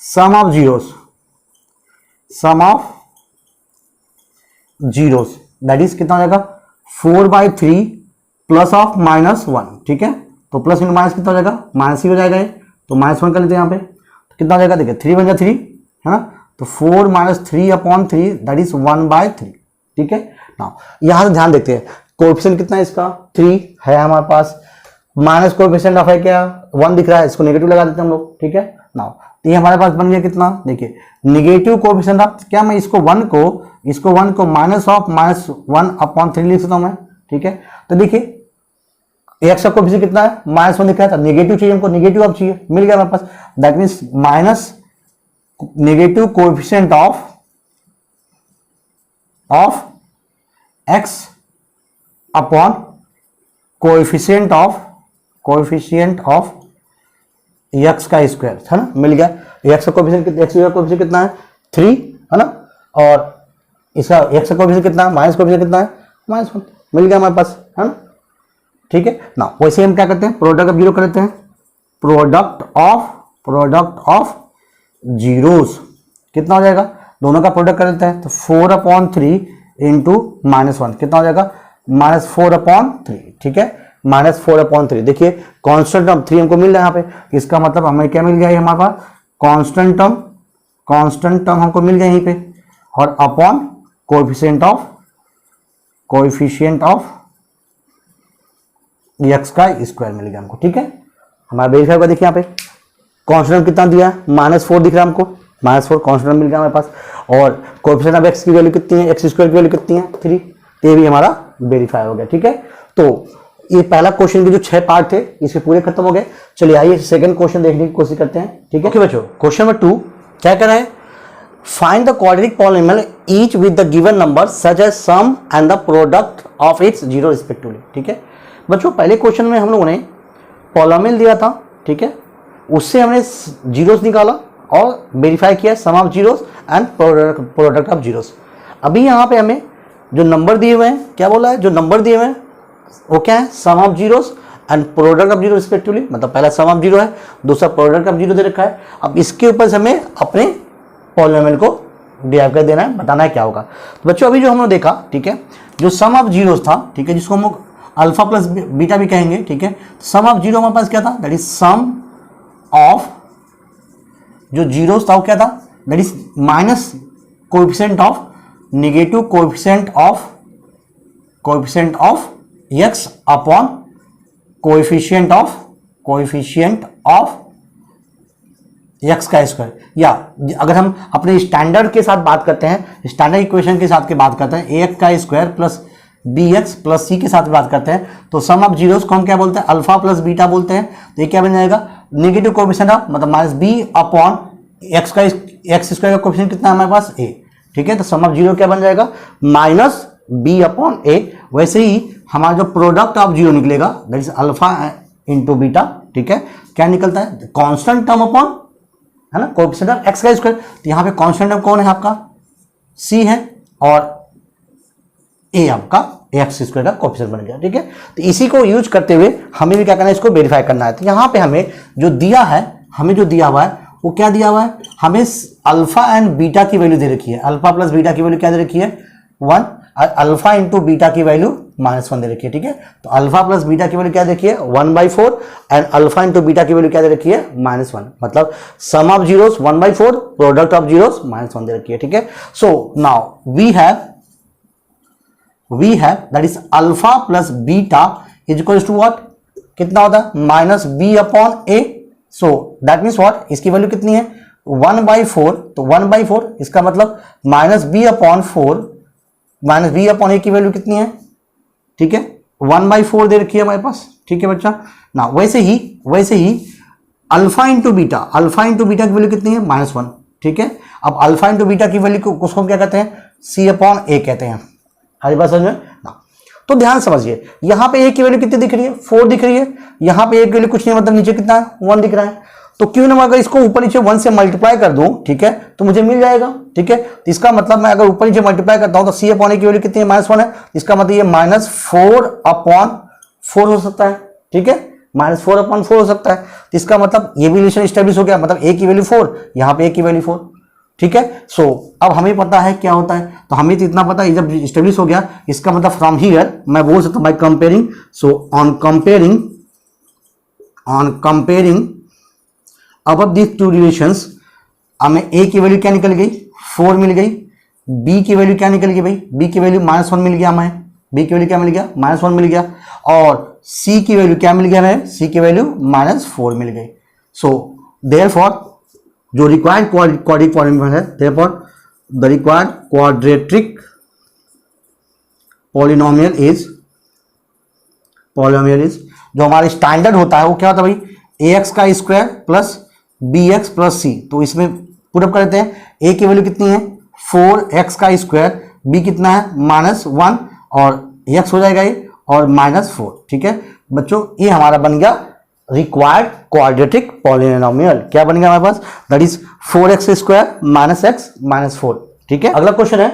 sum of zeros that is कितना हो जाएगा, 4/3 प्लस ऑफ -1, ठीक है। तो प्लस इंटू माइनस कितना हो जाएगा, माइनस ही हो जाएगा ये, तो -1 कर लेते हैं यहाँ पे, तो कितना हो जाएगा, देखिए 3 बन जाए 3, है ना। तो 4 - 3/3 दैट इज 1/3, ठीक है। नाउ यहां से ध्यान देखते हैं, कोएफिशिएंट कितना है इसका, 3 है हमारे पास, माइनस कोएफिशिएंट ऑफ है क्या, 1 दिख रहा है, इसको नेगेटिव लगा देते हैं हम लोग, ठीक है। नाउ तो ये हमारे पास बन गया कितना, देखिए नेगेटिव कोएफिशिएंट ऑफ क्या, मैं इसको 1 को -1/3 लिख सकता हूं मैं, ठीक है। तो देखिए x का कोएफिशिएंट कितना है, -1 दिख रहा था, नेगेटिव चाहिए हमको, नेगेटिव अब चाहिए, मिल गया हमारे पास, that means minus negative coefficient of x upon coefficient of x का स्क्वायर, है ना, मिल गया। x का कोएफिशिएंट कितना है, 3, है ना, और इसका x का कोएफिशिएंट कितना है, माइनस कोएफिशिएंट कितना है, -1, मिल गया हमारे पास, है ना, ठीक है। ना वैसे हम क्या करते हैं, प्रोडक्ट ऑफ जीरो कर लेते हैं, प्रोडक्ट ऑफ जीरोस कितना हो जाएगा, दोनों का प्रोडक्ट कर देते हैं तो 4/3 इंटू -1 कितना हो जाएगा, -4/3, ठीक है, -4/3। देखिए कांस्टेंट टर्म 3 हमको मिल रहा है यहाँ पे, इसका मतलब हमें क्या मिल गया है, हमारे पास कांस्टेंट टर्म हमको मिल गया यहीं पे, और अपॉन कोएफिशिएंट ऑफ x का स्क्वायर मिल गया हमको, ठीक है। हमारा वेरीफाई होगा, देखिए यहाँ पे कांस्टेंट कितना दिया है, -4 दिख रहा है हमको, -4 कांस्टेंट मिल गया हमारे पास, और कोएफिशिएंट ऑफ x की वैल्यू कितनी है, x स्क्वायर की वैल्यू कितनी है 3, ये भी हमारा वेरीफाई हो गया, ठीक है। तो ये पहला क्वेश्चन के जो 6 पार्ट थे इसके पूरे खत्म हो गए। चलिए आइए सेकंड क्वेश्चन देखने की कोशिश करते हैं, ठीक है। ओके बच्चों, क्वेश्चन नंबर 2 क्या कर रहे हैं, find the quadratic polynomial each with the given number such as sum and the product of its zero respectively, ठीक है। बच्चों पहले क्वेश्चन में हम लोगों ने पॉलिनोमियल दिया था, ठीक है, उससे हमने जीरोस निकाला और वेरीफाई किया sum of zeros and product of zeros. अभी यहाँ पे हमें जो नंबर दिए हुए हैं, क्या बोला है, जो नंबर दिए हुए हैं वो क्या है, sum of zeros and product of zero respectively, मतलब पहला सम ऑफ जीरो है, दूसरा प्रोडक्ट ऑफ जीरो दे रखा है। अब इसके ऊपर से हमें अपने पॉलिनोमियल को डिराइव कर देना है, बताना है क्या होगा। तो बच्चों अभी जो हमने देखा, ठीक है, जो सम ऑफ जीरोस था, ठीक है, जिसको हम लोग अल्फा प्लस बीटा भी कहेंगे, ठीक है। सम ऑफ जीरो हमारे पास क्या था, दैट इज सम ऑफ जो जीरोस था वो क्या था, that is minus coefficient of negative coefficient of x upon coefficient of x का स्क्वायर। या अगर हम अपने स्टैंडर्ड के साथ बात करते हैं, स्टैंडर्ड इक्वेशन के साथ के बात करते हैं, ax का square plus bx plus c के साथ बात करते हैं, तो सम ऑफ जीरोस को हम क्या बोलते हैं, अल्फा प्लस बीटा बोलते हैं। तो ये क्या बन जाएगा, नेगेटिव कोएफिशिएंट ऑफ मतलब -b अपॉन x स्क्वायर का कोएफिशिएंट कितना है हमारे पास a, ठीक है। तो सम ऑफ जीरो क्या बन जाएगा, -b अपॉन a। वैसे ही हमारा जो प्रोडक्ट ऑफ जीरो निकलेगा that is alpha into beta, ठीक है, क्या निकलता है, कांस्टेंट टर्म अपॉन, है ना, कोएफिशिएंट ऑफ x का स्क्वायर। तो यहाँ पे कांस्टेंट टर्म कौन है आपका, c है, और a आपका x स्क्वायर का कोएफिशिएंट बन गया, ठीक है। तो इसी को यूज करते हुए हमें भी क्या करना है, इसको वेरीफाई करना है। तो यहाँ पे हमें जो दिया हुआ है वो क्या दिया हुआ है, हमें अल्फा एंड बीटा की वैल्यू दे रखी है, अल्फा प्लस बीटा की वैल्यू क्या दे रखी है 1, अल्फा इंटू बीटा की वैल्यू -1 दे रखी है, ठीक है। तो अल्फा प्लस बीटा की वैल्यू क्या दे रखी है 1/4 एंड अल्फा इंटू बीटा की वैल्यू क्या दे रखी है -1, मतलब sum of zeros 1/4, product of zeros -1 दे रखी है, ठीक है। So now we have that is alpha plus beta is equals to what, कितना होता है -b upon a। So that means what, इसकी वैल्यू कितनी है 1/4, तो 1/4 इसका मतलब -b upon 4, -b upon a की वैल्यू कितनी है, ठीक है, 1/4 दे रखी है हमारे पास, ठीक है बच्चा ना। वैसे ही अल्फा इंटू बीटा की वैल्यू कितनी है -1, ठीक है। अब अल्फा इंटू बीटा की वैल्यू को उसको क्या कहते हैं, c अपॉन a कहते हैं, हमारी बात समझ में ना। तो ध्यान समझिए, यहाँ पे a की वैल्यू कितनी दिख रही है 4 दिख रही है, यहाँ पे a की वैल्यू कुछ नहीं, मतलब नीचे कितना है 1 दिख रहा है। तो क्यों ना मैं अगर इसको ऊपर नीचे 1 से मल्टीप्लाई कर दूं, ठीक है, तो मुझे मिल जाएगा, ठीक है। तो इसका मतलब मैं अगर ऊपर नीचे मल्टीप्लाई करता हूं तो c अपॉन a की वैल्यू कितनी है -1 है, इसका मतलब ये -4/4 हो सकता है, ठीक है, -4/4 हो सकता है। तो इसका मतलब ये भी रिलेशन एस्टेब्लिश हो गया, मतलब a की वैल्यू 4, यहाँ पे a की वैल्यू 4, ठीक है। सो अब हमें पता है क्या होता है, तो हमें तो इतना पता है जब एस्टेब्लिश हो गया, इसका मतलब फ्रॉम हियर मैं बोल सकता हूं by comparing. So on comparing अब दिस टू रिलेशंस, हमें a की वैल्यू क्या निकल गई 4 मिल गई, b की वैल्यू क्या निकल गई भाई, b की वैल्यू -1 मिल गया हमें, b की वैल्यू क्या मिल गया -1 मिल गया, और c की वैल्यू क्या मिल गया हमें, c की वैल्यू -4 मिल गई। सो देयरफॉर जो रिक्वायर्ड क्वाड्रेटिक पॉलिनोमियल है, therefore the required quadratic polynomial is जो हमारा स्टैंडर्ड होता है वो क्या होता है भाई, ax का square plus bx plus c। तो इसमें पुटअप कर देते हैं, a की वैल्यू कितनी है 4x का स्क्वायर, b कितना है -1 और x हो जाएगा ये और -4, ठीक है बच्चों। ये हमारा बन गया रिक्वायर्ड क्वाड्रेटिक पॉलिनोमियल, क्या बन गया हमारे पास, that is 4x square -x -4, ठीक है। अगला क्वेश्चन है,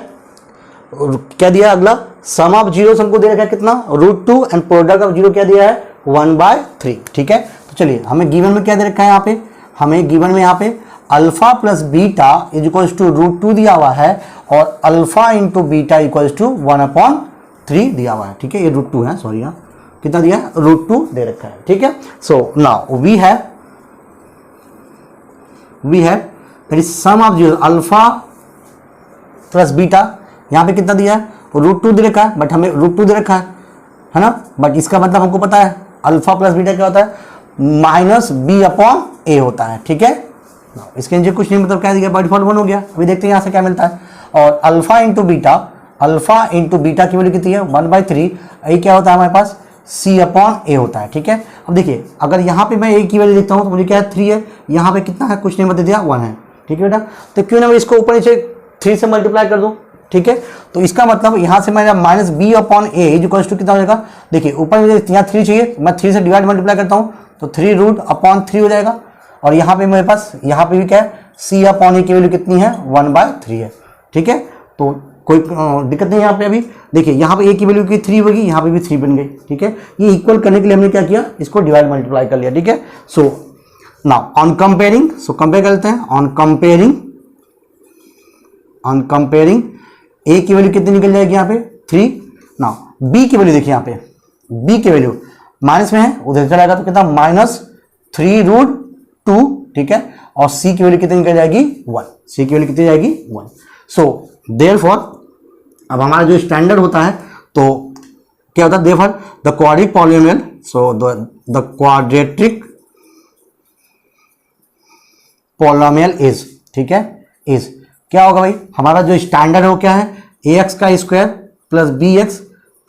क्या दिया अगला, सम ऑफ जीरो हमको दे रखा है कितना √2 एंड प्रोडक्ट ऑफ जीरो क्या दिया है 1/3, ठीक है। तो चलिए हमें गिवन में क्या दे रखा है, यहाँ पे हमें गिवन में यहाँ पे alpha plus beta is equals to √2 दिया हुआ है और alpha into beta equals to 1/3 दिया हुआ है। ठीक है, ये √2 है, सॉरी यहाँ कितना दिया है, √2 दे रखा है। ठीक है, so now we have that is sum of zero alpha plus beta, यहाँ पे कितना दिया है, √2 दे रखा है, बट हमें √2 दे रखा है ना, बट इसका मतलब हमको पता है अल्फा प्लस बीटा क्या होता है, -b/a होता है। ठीक है, इसके नीचे कुछ नहीं, मतलब क्या दिया, बाय डिफॉल्ट 1 हो गया। अभी देखते हैं यहाँ से क्या मिलता है, और अल्फा इंटू बीटा की वैल्यू कितनी है, 1/3, ये क्या होता है हमारे पास, c/a होता है। ठीक है, अब देखिए अगर यहाँ पे मैं a की वैल्यू देखता हूँ तो मुझे क्या है, 3 है, यहाँ पे कितना है, कुछ नहीं बता दिया, 1 है। ठीक है बेटा, तो क्यों ना मैं इसको ऊपर नीचे 3 से मल्टीप्लाई कर दूं। ठीक है, तो इसका मतलब यहाँ से मेरा -b/a इक्वल्स टू कितना हो जाएगा, देखिए ऊपर मुझे यहाँ 3 चाहिए, मैं 3 से डिवाइड मल्टीप्लाई करता हूँ तो 3√3 हो जाएगा, और यहाँ पे मेरे पास यहाँ पे भी क्या है, c/a की वैल्यू कितनी है, 1/3 है। ठीक है, तो कोई दिक्कत नहीं यहाँ पे। अभी देखिए यहाँ पे a की वैल्यू की 3 होगी, यहाँ पे भी 3 बन गई। ठीक है, ये इक्वल करने के लिए हमने क्या किया, इसको डिवाइड मल्टीप्लाई कर लिया। ठीक है, so now on comparing, so compare करते हैं, ऑन कंपेयरिंग a की वैल्यू कितनी निकल जाएगी यहाँ पे, 3। नाउ b की वैल्यू देखिए, यहाँ पे b की वैल्यू माइनस में है, उधर चला जाएगा तो कितना, -3√2। ठीक है, और c की वैल्यू कितनी निकल जाएगी, 1। c की वैल्यू कितनी जाएगी, 1। सो देयरफॉर अब हमारा जो स्टैंडर्ड होता है तो क्या होता है, therefore the quadratic polynomial, so the quadratic polynomial is, ठीक है, इज क्या होगा भाई, हमारा जो स्टैंडर्ड है वो क्या है, ax का square plus bx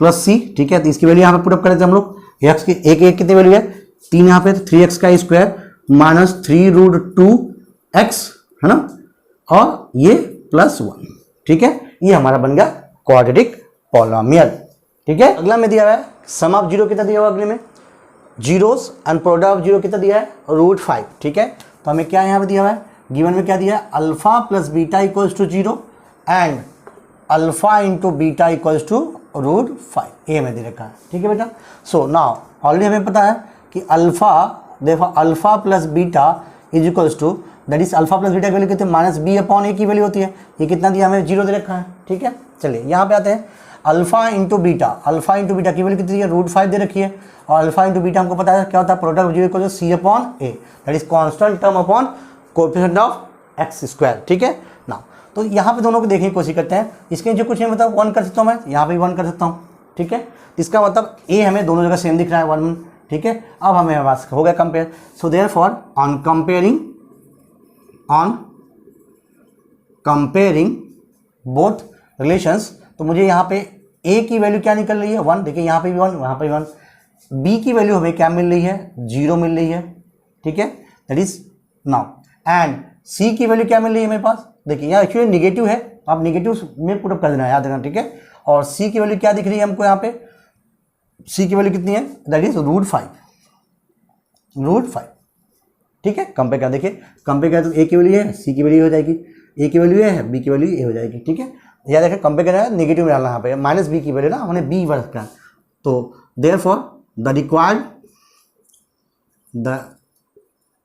plus c। ठीक है, तो इसकी वैल्यू यहाँ पे पुट अप कर देते हैं हम लोग, x की एक कितनी वैल्यू है, 3 यहाँ पे, तो 3x का स्क्वायर माइनस 3√2x है ना, और ये +1। ठीक है, ये हमारा बन गया क्वाड्रेटिक पॉलिनोमियल। ठीक है, अगला में दिया हुआ है सम ऑफ जीरो कितना दिया हुआ, अगले में zeros and product of zero कितना दिया है, √5। ठीक है, तो हमें क्या यहाँ पे दिया हुआ है, गिवन में क्या दिया है, alpha plus beta equals to 0 and alpha into beta equals to √5, ए में दे रखा है। ठीक है बेटा, सो नाउ ऑलरेडी हमें पता है कि अल्फा, देखो alpha plus beta is equals to, that is alpha plus beta की वैल्यू कितनी, -b/a की वैल्यू होती है, ये कितना दिया हमें, 0 दे रखा है। ठीक है, चलिए यहाँ पे आते हैं, अल्फा इंटू बीटा की वैल्यू कितनी है, √5 दे रखी है, और अल्फा इंटू बीटा हमको पता है क्या होता है, product of zero equal to c/a, that is constant term upon coefficient of x²। ठीक है ना, तो यहाँ पे दोनों को देखने की कोशिश करते हैं, इसके जो कुछ नहीं मतलब 1 कर सकता हूँ मैं, यहाँ पे 1 कर सकता हूँ। ठीक है, इसका मतलब a हमें दोनों जगह सेम दिख रहा है, 1। ठीक है, अब हमें पास हो गया compare, so therefore on comparing both relations, तो मुझे यहाँ पे a की वैल्यू क्या निकल रही है, 1। देखिए यहाँ पे भी 1, वहाँ पे भी 1। b की वैल्यू हमें क्या मिल रही है, 0 मिल रही है। ठीक है, that is now, and c की वैल्यू क्या मिल रही है मेरे पास, देखिए यहाँ एक्चुअली निगेटिव है, आप निगेटिव में पुट अप कर देना याद रखना। ठीक है, और c की वैल्यू क्या दिख रही है हमको, यहाँ पे c की वैल्यू कितनी है, दैट इज √5। ठीक है, कंपेयर कर, देखिए कंपेयर कर, तो a की वैल्यू है, c की वैल्यू हो जाएगी, a की वैल्यू है, b की वैल्यू a हो जाएगी। ठीक है, याद रखें कंपेयर करना है, नेगेटिव में डालना, यहाँ पे -b की वैल्यू ना हमने b वर्क का, तो therefore the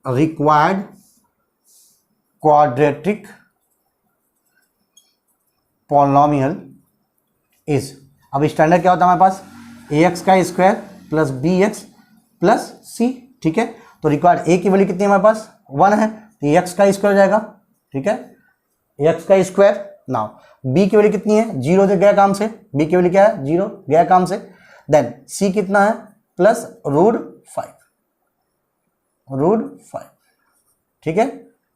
required quadratic polynomial is, अब स्टैंडर्ड क्या होता है हमारे पास, ax का square plus bx plus c। ठीक है, तो रिक्वायर्ड a की वैल्यू कितनी है हमारे पास, 1 है, तो x का स्क्वायर हो जाएगा। ठीक है, x का स्क्वायर। नाउ b की वैल्यू कितनी है, 0 से गया काम से, b की वैल्यू क्या है, 0 गया काम से, देन c कितना है, +√5। ठीक है,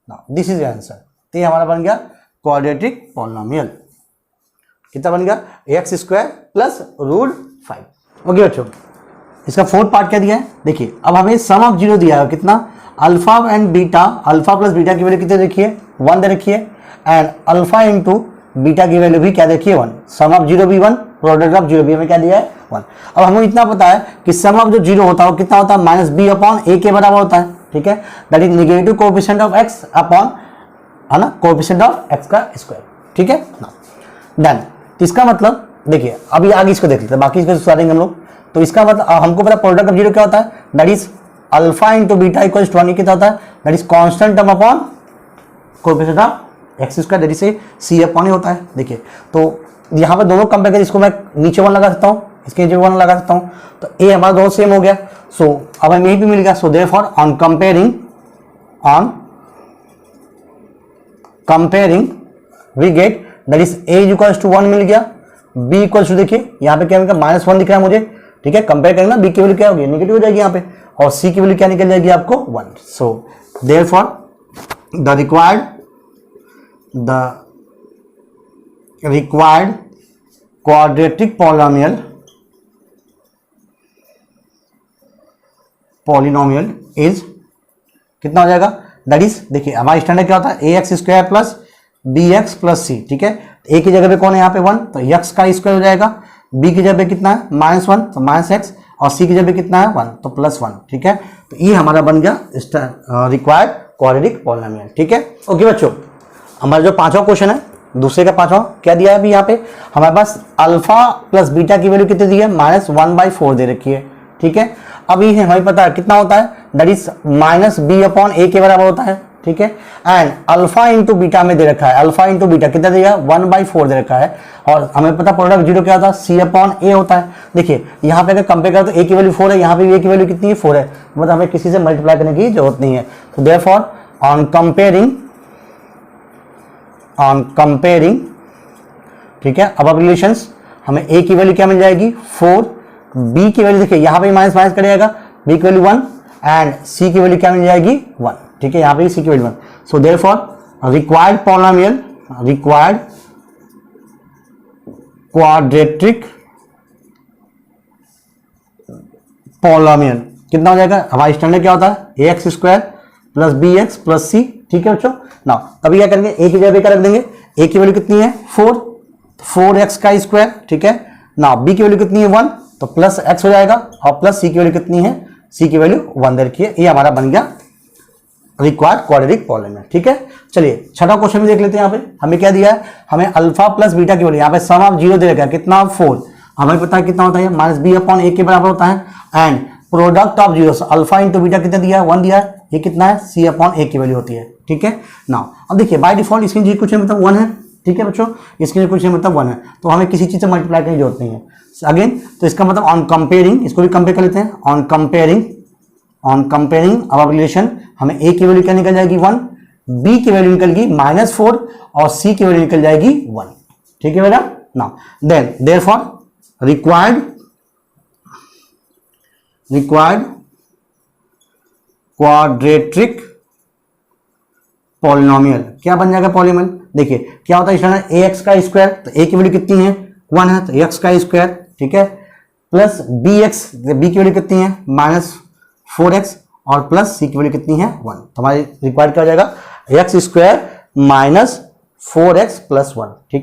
नाउ दिस इज आंसर, तो ये हमारा बन गया क्वाड्रेटिक पॉलिनोमियल, कितना बन गया, x² प्लस √5। ओके बच्चों, इसका फोर्थ पार्ट क्या दिया है, देखिए अब हमें सम ऑफ जीरो दिया है, कितना, alpha and beta, alpha plus beta की वैल्यू कितनी रखिए, 1 दे रखी है, एंड अल्फा इंटू बीटा की वैल्यू भी क्या देखिए, 1। सम ऑफ जीरो भी 1, प्रोडक्ट ऑफ जीरो भी हमें क्या दिया है, 1। अब हमें इतना पता है कि सम ऑफ जो जीरो होता है वो कितना होता है, -b/a के बराबर होता है। ठीक है, that is negative coefficient of x upon, है ना, कोएफिशिएंट ऑफ x का स्क्वायर। ठीक है ना, देन इसका मतलब देखिए अभी आगे इसको देख लेते हैं, बाकी इसको सुधारेंगे हम लोग। तो इसका मतलब हमको पता प्रोडक्ट ऑफ जीरो क्या होता है, that is alpha into beta equals to 1 कितना होता है, that is constant term upon coefficient of x square, that is C upon ही होता है। देखिए तो यहाँ पे दोनों कंपेयर कर, इसको मैं नीचे 1 लगा सकता हूँ, इसके नीचे 1 लगा सकता हूँ, तो ए हमारा दोनों सेम हो गया। सो अब हमें यही भी मिल गया। So therefore on comparing we get that is a equals to 1 मिल गया, बी इक्वल्स टू, देखिए यहाँ पे क्या मिल गया, -1 दिख रहा है मुझे, ठीक है। कंपेयर करेंगे ना, बी की वैल्यू क्या होगी, नेगेटिव हो जाएगी यहाँ पे, और सी की वैल्यू क्या निकल जाएगी आपको 1। So therefore the required quadratic polynomial is कितना हो जाएगा, दैट इज, देखिए हमारा स्टैंडर्ड क्या होता है, A x square plus B x plus C, ठीक है। ए की जगह पे कौन है यहाँ पे 1, तो एक्स का स्क्वायर हो जाएगा, बी की जगह पे कितना है -1 तो -x, और सी की जगह पे कितना है 1 तो +1, ठीक है। तो ये हमारा बन गया रिक्वायर्ड क्वाड्रेटिक पॉलिनोमियल, ठीक है। ओके बच्चों, हमारा जो पांचवा क्वेश्चन है, दूसरे का पांचवा क्या दिया है अभी यहाँ पे हमारे पास, अल्फा प्लस बीटा की वैल्यू कितनी दी है, -1/4 दे रखी है, ठीक है। अभी हमें पता है कितना होता है, दैट इज -b/a के बराबर होता है, ठीक है। एंड अल्फा इंटू बीटा में दे रखा है, अल्फा इंटू बीटा कितना दिया, 1/4 दे रखा है, और हमें पता प्रोडक्ट जीरो क्या होता है, c/a होता है। देखिए यहाँ पे अगर कंपेयर करें तो a की वैल्यू 4 है, यहाँ पे a की वैल्यू कितनी है 4 है, मतलब हमें किसी से मल्टीप्लाई करने की जरूरत नहीं है। तो देयरफॉर ऑन कंपेयरिंग, ठीक है, अब रिलेशंस, हमें a की वैल्यू क्या मिल जाएगी 4, b की वैल्यू देखिए यहाँ पे माइनस करेगा, b की वैल्यू 1 एंड c की वैल्यू क्या मिल जाएगी 1, ठीक है, यहाँ पे c की value 1। So therefore required polynomial, required quadratic polynomial कितना हो जाएगा, हमारा स्टैंडर्ड क्या होता है, A x square plus B x plus C, ठीक है बच्चों। ना अभी क्या करेंगे, ए की जगह क्या रख देंगे, ए की वैल्यू कितनी है 4x का स्क्वायर, ठीक है ना, बी की वैल्यू कितनी है 1 तो प्लस x हो जाएगा, और प्लस सी की वैल्यू कितनी है, सी की वैल्यू 1 दे रखी है। ये हमारा बन गया रिक्वायर्ड क्वाड्रेटिक पॉलिनोमियल, ठीक है। चलिए छठा क्वेश्चन भी देख लेते हैं। यहाँ पे हमें क्या दिया है, हमें अल्फा प्लस बीटा की वैल्यू, यहाँ पे सम ऑफ 0 दे रखा है, कितना 4, हमें पता है कितना होता है, -b/a के बराबर होता है, and product of zero, alpha into beta कितना दिया है 1 दिया है, ये कितना है c/a की वैल्यू होती है, ठीक है ना। अब देखिए बाय डिफॉल्ट इसकी जी कुछ मतलब 1 है, ठीक है बच्चों, इसके लिए कुछ मतलब 1 है, तो हमें किसी चीज से मल्टीप्लाई करने की जरूरत नहीं है अगेन। तो इसका मतलब ऑन कंपेयरिंग, इसको भी कंपेयर कर लेते हैं, ऑन कंपेयरिंग अब रिलेशन, हमें a की वैल्यू क्या निकल जाएगी 1, b की वैल्यू निकल गई -4 और c की वैल्यू निकल जाएगी 1, ठीक है बेटा ना। Then therefore required quadratic polynomial क्या बन जाएगा पॉलिनोमियल, देखिए क्या होता है स्टैंडर्ड ए एक्स का स्क्वायर, तो a की वैल्यू कितनी है 1 है, तो x का स्क्वायर, ठीक है, प्लस b की वैल्यू कितनी है -4x, और प्लस c की वैल्यू कितनी है 1, तो हमारी रिक्वायर्ड क्या हो जाएगा x² -4x + 1, ठीक है।